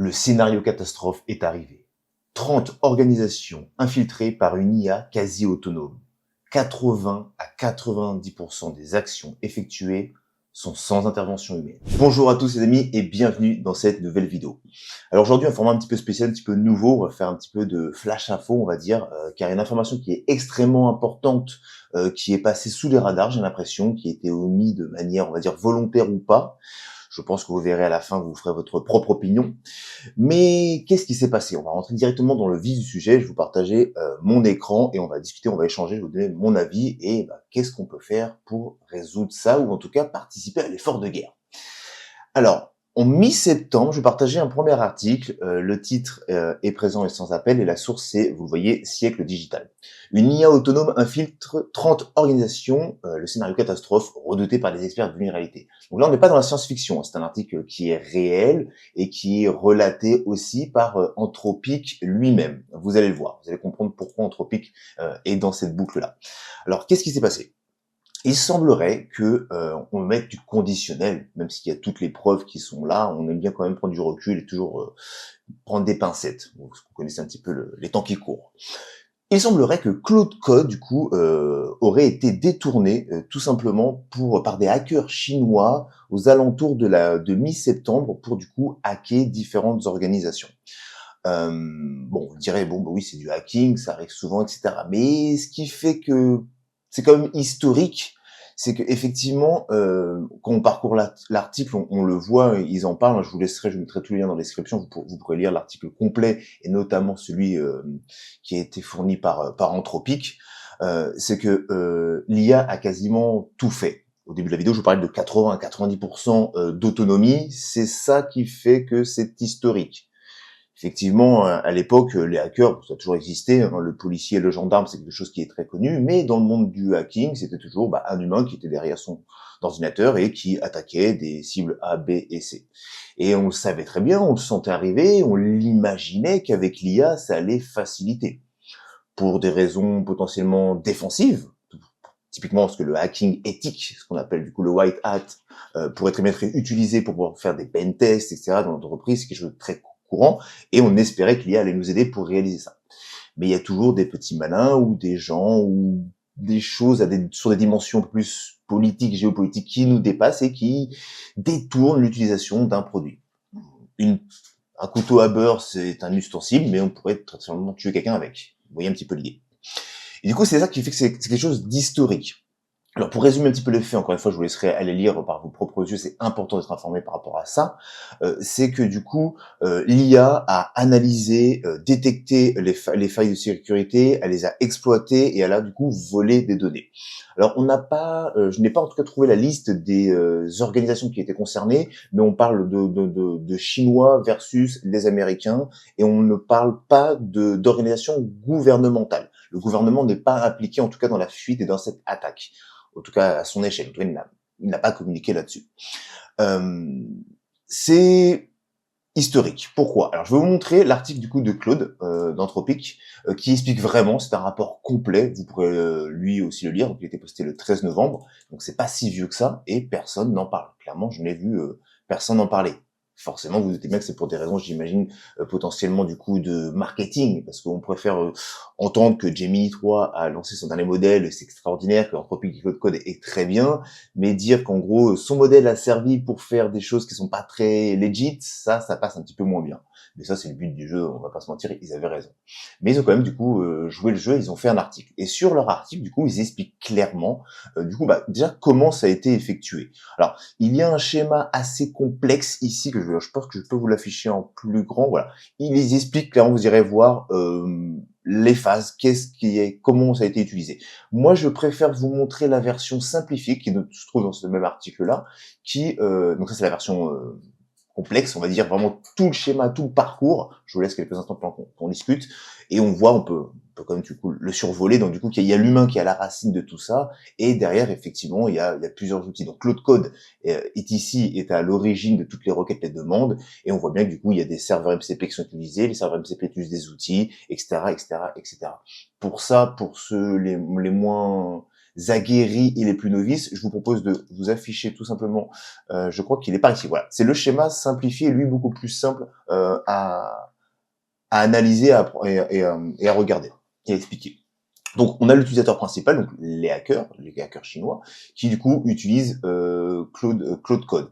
Le scénario catastrophe est arrivé. 30 organisations infiltrées par une IA quasi autonome. 80 à 90% des actions effectuées sont sans intervention humaine. Bonjour à tous les amis et bienvenue dans cette nouvelle vidéo. Alors aujourd'hui un format un petit peu spécial, un petit peu nouveau, on va faire un petit peu de flash info on va dire, car il y a une information qui est extrêmement importante, qui est passée sous les radars j'ai l'impression, qui a été omise de manière on va dire volontaire ou pas. Je pense que vous verrez à la fin, vous ferez votre propre opinion. Mais qu'est-ce qui s'est passé? On va rentrer directement dans le vif du sujet, je vais vous partager mon écran et on va discuter, on va échanger, je vais vous donner mon avis et qu'est-ce qu'on peut faire pour résoudre ça ou en tout cas participer à l'effort de guerre. Alors, en mi-septembre, je vais partager un premier article. Le titre est présent et sans appel et la source c'est, vous le voyez, Siècle Digital. Une IA autonome infiltre 30 organisations, le scénario catastrophe redouté par les experts de vulnérabilité. Donc là, on n'est pas dans la science-fiction, c'est un article qui est réel et qui est relaté aussi par Anthropic lui-même. Vous allez le voir, vous allez comprendre pourquoi Anthropic est dans cette boucle-là. Alors, qu'est-ce qui s'est passé ? Il semblerait que on mette du conditionnel, même s'il y a toutes les preuves qui sont là, on aime bien quand même prendre du recul et toujours prendre des pincettes. Vous connaissez un petit peu les temps qui courent. Il semblerait que Claude Code, du coup, aurait été détourné tout simplement par des hackers chinois aux alentours de mi-septembre pour du coup hacker différentes organisations. Bon, vous direz bon, bah oui, c'est du hacking, ça arrive souvent, etc. Mais ce qui fait que c'est quand même historique, c'est que effectivement, quand on parcourt l'article, on le voit, ils en parlent. Je mettrai tous les liens dans la description. Vous pourrez lire l'article complet et notamment celui qui a été fourni par Anthropic. C'est que l'IA a quasiment tout fait. Au début de la vidéo, je vous parlais de 80 à 90% d'autonomie. C'est ça qui fait que c'est historique. Effectivement, à l'époque, les hackers, ça a toujours existé, hein, le policier et le gendarme, c'est quelque chose qui est très connu, mais dans le monde du hacking, c'était toujours un humain qui était derrière son ordinateur et qui attaquait des cibles A, B et C. Et on le savait très bien, on le sentait arriver, on l'imaginait qu'avec l'IA, ça allait faciliter. Pour des raisons potentiellement défensives, typiquement parce que le hacking éthique, ce qu'on appelle du coup le white hat, pourrait très bien être utilisé pour pouvoir faire des pen tests, etc. dans l'entreprise, c'est quelque chose de très courant, et on espérait que l'IA allait nous aider pour réaliser ça. Mais il y a toujours des petits malins ou des gens ou des choses sur des dimensions plus politiques, géopolitiques qui nous dépassent et qui détournent l'utilisation d'un produit. Un couteau à beurre, c'est un ustensile, mais on pourrait très simplement tuer quelqu'un avec. Vous voyez un petit peu l'idée. Et du coup, c'est ça qui fait que c'est quelque chose d'historique. Alors pour résumer un petit peu les faits, encore une fois, je vous laisserai aller lire par vos propres yeux, c'est important d'être informé par rapport à ça, c'est que du coup, l'IA a analysé, détecté les failles de sécurité, elle les a exploitées et elle a du coup volé des données. Alors je n'ai pas en tout cas trouvé la liste des organisations qui étaient concernées, mais on parle de Chinois versus les Américains et on ne parle pas d'organisations gouvernementales. Le gouvernement n'est pas impliqué en tout cas dans la fuite et dans cette attaque. En tout cas à son échelle. En tout cas, il n'a pas communiqué là-dessus. C'est historique. Pourquoi? Alors, je vais vous montrer l'article du coup de Claude d'Anthropic qui explique vraiment. C'est un rapport complet. Vous pourrez lui aussi le lire. Donc, il a été posté le 13 novembre. Donc, c'est pas si vieux que ça et personne n'en parle. Clairement, je n'ai vu personne en parler. Forcément, vous doutez bien que c'est pour des raisons, j'imagine, potentiellement du coup de marketing, parce qu'on préfère entendre que Gemini 3 a lancé son dernier modèle, c'est extraordinaire, que Anthropic Claude Code est très bien, mais dire qu'en gros son modèle a servi pour faire des choses qui sont pas très legit, ça passe un petit peu moins bien. Mais ça, c'est le but du jeu, on va pas se mentir, ils avaient raison. Mais ils ont quand même du coup joué le jeu, ils ont fait un article. Et sur leur article, du coup, ils expliquent clairement, du coup, déjà comment ça a été effectué. Alors, il y a un schéma assez complexe ici que je pense que je peux vous l'afficher en plus grand. Voilà, il les explique clairement. Vous irez voir les phases, comment ça a été utilisé. Moi, je préfère vous montrer la version simplifiée qui se trouve dans ce même article-là, donc ça c'est la version complexe, on va dire vraiment tout le schéma, tout le parcours. Je vous laisse quelques instants pour qu'on discute et on voit, on peut quand même du coup le survoler. Donc du coup, il y a l'humain qui est à la racine de tout ça et derrière effectivement il y a plusieurs outils. Donc Claude Code est à l'origine de toutes les requêtes, les demandes et on voit bien que du coup il y a des serveurs MCP qui sont utilisés, les serveurs MCP utilisent des outils, etc., etc., etc. Pour ça, pour ceux les moins aguerris et les plus novices, je vous propose de vous afficher tout simplement, je crois qu'il est par ici, voilà. C'est le schéma simplifié, lui beaucoup plus simple à analyser et à regarder et à expliquer. Donc, on a l'utilisateur principal, donc les hackers chinois, qui du coup utilisent Claude Code.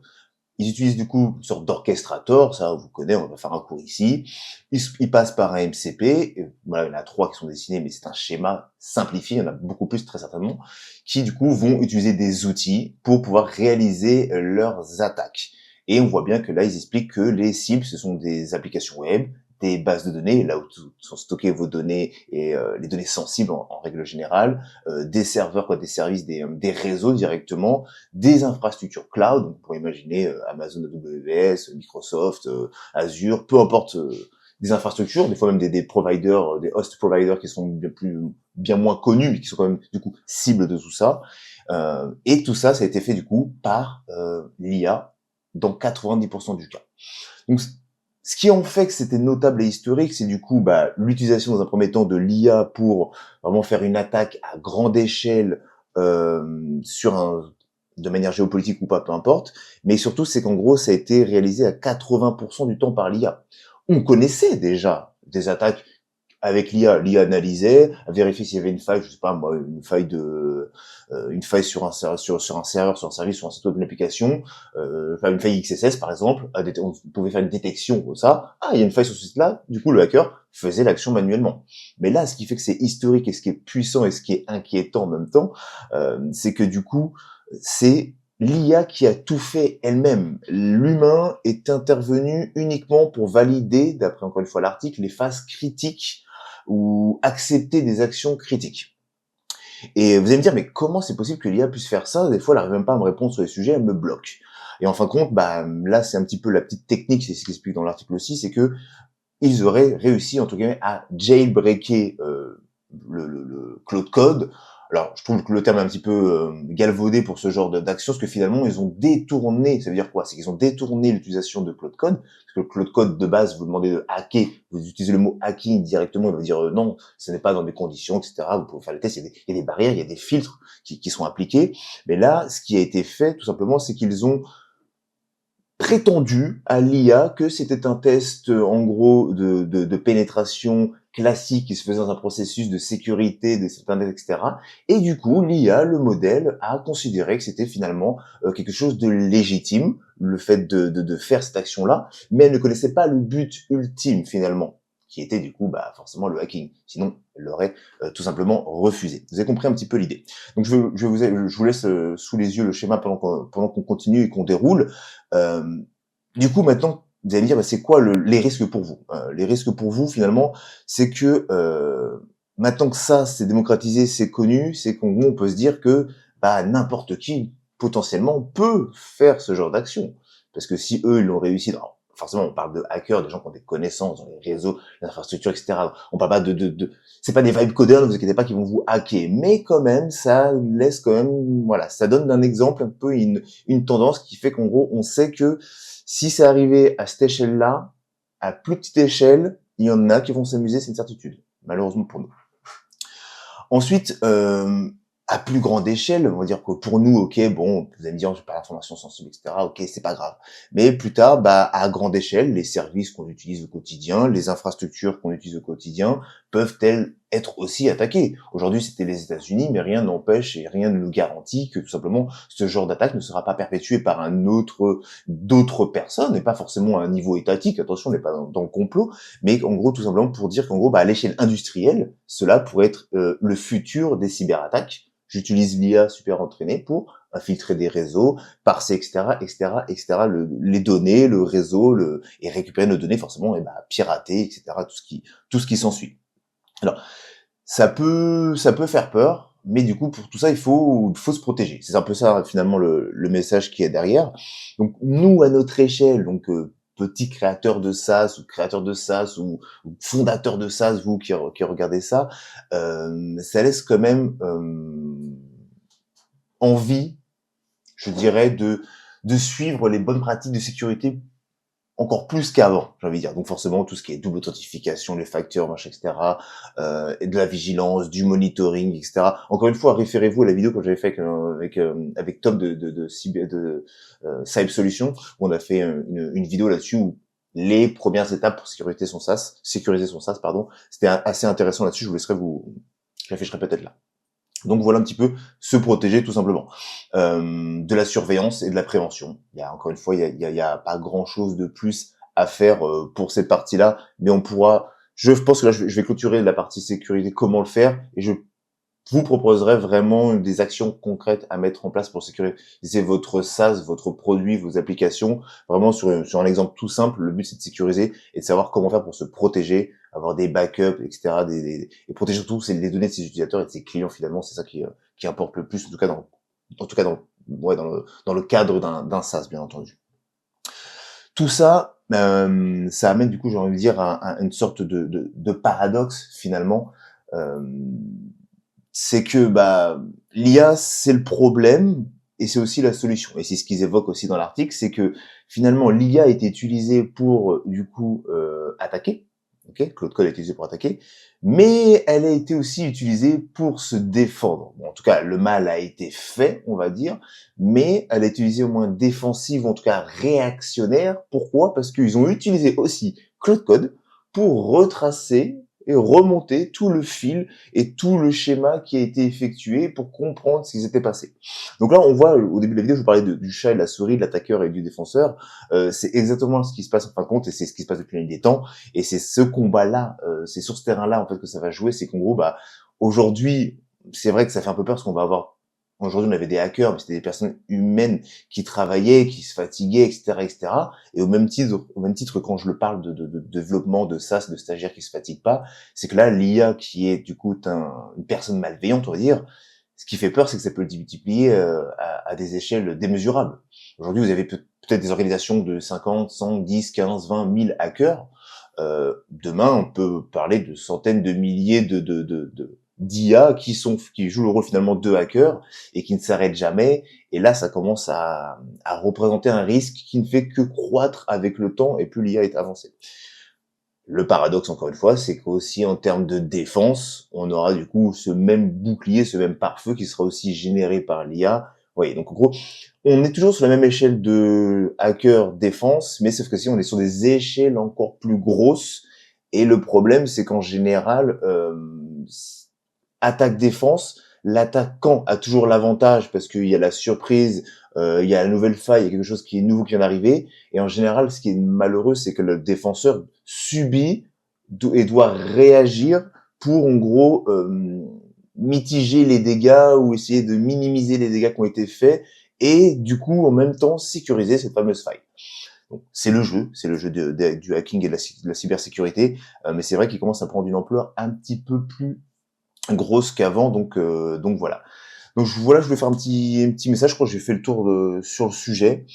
Ils utilisent du coup une sorte d'orchestrator, ça vous connaissez, on va faire un cours ici. Ils passent par un MCP, et voilà, il y en a 3 qui sont dessinés, mais c'est un schéma simplifié, il y en a beaucoup plus très certainement, qui du coup vont utiliser des outils pour pouvoir réaliser leurs attaques. Et on voit bien que là, ils expliquent que les cibles, ce sont des applications web, des bases de données, là où sont stockées vos données et les données sensibles en règle générale, des serveurs, quoi, des services, des réseaux directement, des infrastructures cloud, on pourrait imaginer Amazon AWS, Microsoft, Azure, peu importe des infrastructures, des fois même des providers, des host providers qui sont bien moins connus, mais qui sont quand même du coup cibles de tout ça. Et tout ça, ça a été fait du coup par l'IA dans 90% du cas. Donc, ce qui en fait que c'était notable et historique, c'est du coup l'utilisation dans un premier temps de l'IA pour vraiment faire une attaque à grande échelle de manière géopolitique ou pas, peu importe. Mais surtout, c'est qu'en gros, ça a été réalisé à 80% du temps par l'IA. On connaissait déjà des attaques avec l'IA. L'IA analysait, vérifiait s'il y avait une faille, je sais pas moi, une faille sur un serveur, sur un serveur, sur un service, sur un site web, une application, une faille XSS par exemple, on pouvait faire une détection de ça. Ah, il y a une faille sur ce site-là. Du coup, le hacker faisait l'action manuellement. Mais là, ce qui fait que c'est historique et ce qui est puissant et ce qui est inquiétant en même temps, c'est que du coup, c'est l'IA qui a tout fait elle-même. L'humain est intervenu uniquement pour valider, d'après encore une fois l'article, les phases critiques ou accepter des actions critiques. Et vous allez me dire, mais comment c'est possible que l'IA puisse faire ça? Des fois, elle n'arrive même pas à me répondre sur les sujets, elle me bloque. Et en fin de compte, là, c'est un petit peu la petite technique, c'est ce qui explique dans l'article aussi, c'est que ils auraient réussi, entre guillemets, à jailbreaker le Claude Code. Alors, je trouve que le terme est un petit peu galvaudé pour ce genre d'action, parce que finalement, ils ont détourné, ça veut dire quoi? C'est qu'ils ont détourné l'utilisation de Claude Code, parce que le Claude Code, de base, vous demandez de hacker, vous utilisez le mot hacking directement, il va dire non, ce n'est pas dans mes conditions, etc. Vous pouvez faire le test, il y a des barrières, il y a des filtres qui sont appliqués. Mais là, ce qui a été fait, tout simplement, c'est qu'ils ont prétendu à l'IA que c'était un test en gros de pénétration classique qui se faisait dans un processus de sécurité de certains etc. Et du coup, l'IA, le modèle, a considéré que c'était finalement quelque chose de légitime, le fait de faire cette action-là, mais elle ne connaissait pas le but ultime finalement, qui était du coup forcément le hacking. Sinon, elle l'aurait tout simplement refusé. Vous avez compris un petit peu l'idée. Donc je vous laisse sous les yeux le schéma pendant qu'on continue et qu'on déroule. Euh, du coup, maintenant, vous allez me dire, c'est quoi les risques pour vous? Les risques pour vous, finalement, c'est que maintenant que ça, c'est démocratisé, c'est connu, c'est qu'on on peut se dire que n'importe qui, potentiellement, peut faire ce genre d'action. Parce que si eux, ils l'ont réussi, alors, forcément, on parle de hackers, de gens qui ont des connaissances dans les réseaux, les infrastructures, etc. On parle pas c'est pas des vibe coders, ne vous inquiétez pas qu'ils vont vous hacker. Mais quand même, ça laisse quand même, voilà, ça donne un exemple, un peu une tendance qui fait qu'en gros, on sait que si c'est arrivé à cette échelle-là, à plus petite échelle, il y en a qui vont s'amuser, c'est une certitude, malheureusement pour nous. Ensuite, à plus grande échelle, on va dire que pour nous, ok, bon, vous allez me dire, j'ai pas l'information sensible, etc. Ok, c'est pas grave. Mais plus tard, à grande échelle, les services qu'on utilise au quotidien, les infrastructures qu'on utilise au quotidien, peuvent-elles être aussi attaquées? Aujourd'hui, c'était les États-Unis, mais rien n'empêche et rien ne nous garantit que tout simplement ce genre d'attaque ne sera pas perpétué par d'autres personnes, et pas forcément à un niveau étatique. Attention, on n'est pas dans le complot, mais en gros, tout simplement pour dire qu'en gros, à l'échelle industrielle, cela pourrait être le futur des cyberattaques. J'utilise l'IA super entraînée pour infiltrer des réseaux, parser, etc., etc., etc., les données, le réseau, et récupérer nos données forcément, et pirater, etc., tout ce qui s'ensuit. Alors, ça peut faire peur, mais du coup, pour tout ça, il faut se protéger. C'est un peu ça, finalement, le message qui est derrière. Donc, nous, à notre échelle, donc, petits créateurs de SaaS, ou créateurs de SaaS, ou fondateurs de SaaS, vous qui regardez ça, ça laisse quand même envie, je dirais, de suivre les bonnes pratiques de sécurité encore plus qu'avant, j'ai envie de dire. Donc forcément, tout ce qui est double authentification, les facteurs, machin, etc., et de la vigilance, du monitoring, etc. Encore une fois, référez-vous à la vidéo que j'avais fait avec Tom de Cyber Solutions, où on a fait une vidéo là-dessus où les premières étapes pour sécuriser son SaaS, pardon. C'était assez intéressant là-dessus. Je vous laisserai je l'afficherai peut-être là. Donc voilà un petit peu se protéger tout simplement. De la surveillance et de la prévention. Il y a encore une fois, il y a pas grand-chose de plus à faire pour cette partie-là, mais on pourra. Je pense que là, je vais clôturer la partie sécurité, comment le faire, et je vous proposerai vraiment des actions concrètes à mettre en place pour sécuriser votre SaaS, votre produit, vos applications. Vraiment sur un exemple tout simple, le but c'est de sécuriser et de savoir comment faire pour se protéger, avoir des backups, etc. Et protéger surtout les données de ses utilisateurs et de ses clients finalement. C'est ça qui importe le plus, en tout cas dans le cadre d'un SaaS, bien entendu. Tout ça, ça amène du coup, j'ai envie de dire, à une sorte de paradoxe finalement. Euh, c'est que l'IA c'est le problème et c'est aussi la solution. Et c'est ce qu'ils évoquent aussi dans l'article, c'est que finalement l'IA a été utilisée pour du coup attaquer. Ok, Claude Code a été utilisé pour attaquer, mais elle a été aussi utilisée pour se défendre. Bon, en tout cas, le mal a été fait, on va dire, mais elle a été utilisée au moins défensive, en tout cas réactionnaire. Pourquoi? Parce qu'ils ont utilisé aussi Claude Code pour retracer et remonter tout le fil et tout le schéma qui a été effectué pour comprendre ce qui s'était passé. Donc là, on voit, au début de la vidéo, je vous parlais du chat et de la souris, de l'attaqueur et du défenseur. C'est exactement ce qui se passe en fin de compte, et c'est ce qui se passe depuis la nuit des temps. Et c'est ce combat-là, c'est sur ce terrain-là, en fait, que ça va jouer. C'est qu'en gros, aujourd'hui, c'est vrai que ça fait un peu peur parce qu'on va avoir... Aujourd'hui, on avait des hackers, mais c'était des personnes humaines qui travaillaient, qui se fatiguaient, etc., etc. Et au même titre, quand je le parle de développement de SaaS, de stagiaires qui se fatiguent pas, c'est que là, l'IA qui est du coup une personne malveillante, on va dire, ce qui fait peur, c'est que ça peut le multiplier à des échelles démesurables. Aujourd'hui, vous avez peut-être des organisations de 50, 100, 10, 15, 20, 1000 hackers. Demain, on peut parler de centaines de milliers d'IA qui jouent le rôle finalement de hackers et qui ne s'arrêtent jamais. Et là, ça commence à représenter un risque qui ne fait que croître avec le temps et plus l'IA est avancée. Le paradoxe, encore une fois, c'est qu'aussi en termes de défense, on aura du coup ce même bouclier, ce même pare-feu qui sera aussi généré par l'IA. Vous voyez, donc en gros, on est toujours sur la même échelle de hacker défense, mais sauf que si on est sur des échelles encore plus grosses. Et le problème, c'est qu'en général, attaque-défense, l'attaquant a toujours l'avantage parce qu'il y a la surprise, il y a la nouvelle faille, il y a quelque chose qui est nouveau qui vient d'arriver. Et en général, ce qui est malheureux, c'est que le défenseur subit et doit réagir pour, en gros, mitiger les dégâts ou essayer de minimiser les dégâts qui ont été faits et du coup, en même temps, sécuriser cette fameuse faille. Donc, c'est le jeu du hacking et de la cybersécurité, mais c'est vrai qu'il commence à prendre une ampleur un petit peu plus grosse qu'avant, donc voilà. Donc voilà, je voulais faire un petit message. Je crois que j'ai fait le tour sur le sujet.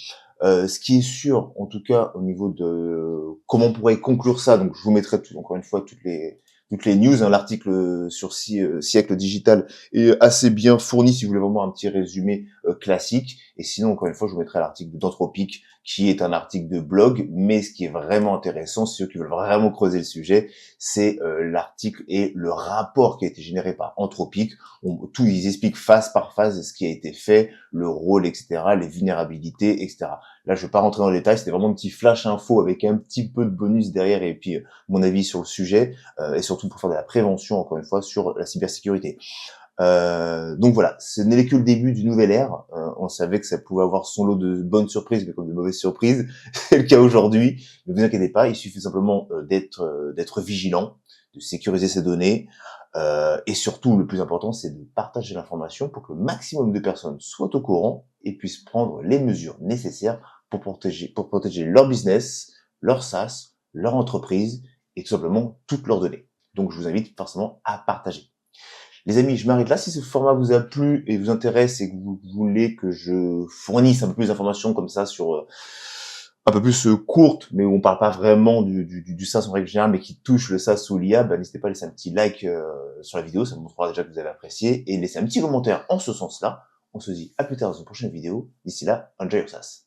Ce qui est sûr, en tout cas, au niveau de comment on pourrait conclure ça, donc je vous mettrai encore une fois toutes les news. Hein, l'article sur Siècle Digital est assez bien fourni si vous voulez vraiment un petit résumé classique. Et sinon, encore une fois, je vous mettrai l'article d'Anthropic, qui est un article de blog. Mais ce qui est vraiment intéressant, ceux qui veulent vraiment creuser le sujet, c'est l'article et le rapport qui a été généré par Anthropic. Ils expliquent phase par phase ce qui a été fait, le rôle, etc., les vulnérabilités, etc. Là, je ne vais pas rentrer dans les détails, c'était vraiment un petit flash info avec un petit peu de bonus derrière et puis mon avis sur le sujet et surtout pour faire de la prévention, encore une fois, sur la cybersécurité. Donc voilà, ce n'est que le début d'une nouvelle ère. On savait que ça pouvait avoir son lot de bonnes surprises, mais comme de mauvaises surprises. C'est le cas aujourd'hui. Ne vous inquiétez pas, il suffit simplement d'être vigilant, de sécuriser ses données. Et surtout, le plus important, c'est de partager l'information pour que le maximum de personnes soient au courant et puissent prendre les mesures nécessaires pour protéger leur business, leur SaaS, leur entreprise et tout simplement toutes leurs données. Donc, je vous invite forcément à partager. Les amis, je m'arrête là. Si ce format vous a plu et vous intéresse et que vous voulez que je fournisse un peu plus d'informations comme ça sur un peu plus courte, mais où on parle pas vraiment du SaaS en règle générale, mais qui touche le SaaS ou l'IA, n'hésitez pas à laisser un petit like sur la vidéo, ça me montrera déjà que vous avez apprécié, et laissez un petit commentaire en ce sens-là. On se dit à plus tard dans une prochaine vidéo. D'ici là, enjoy your SaaS.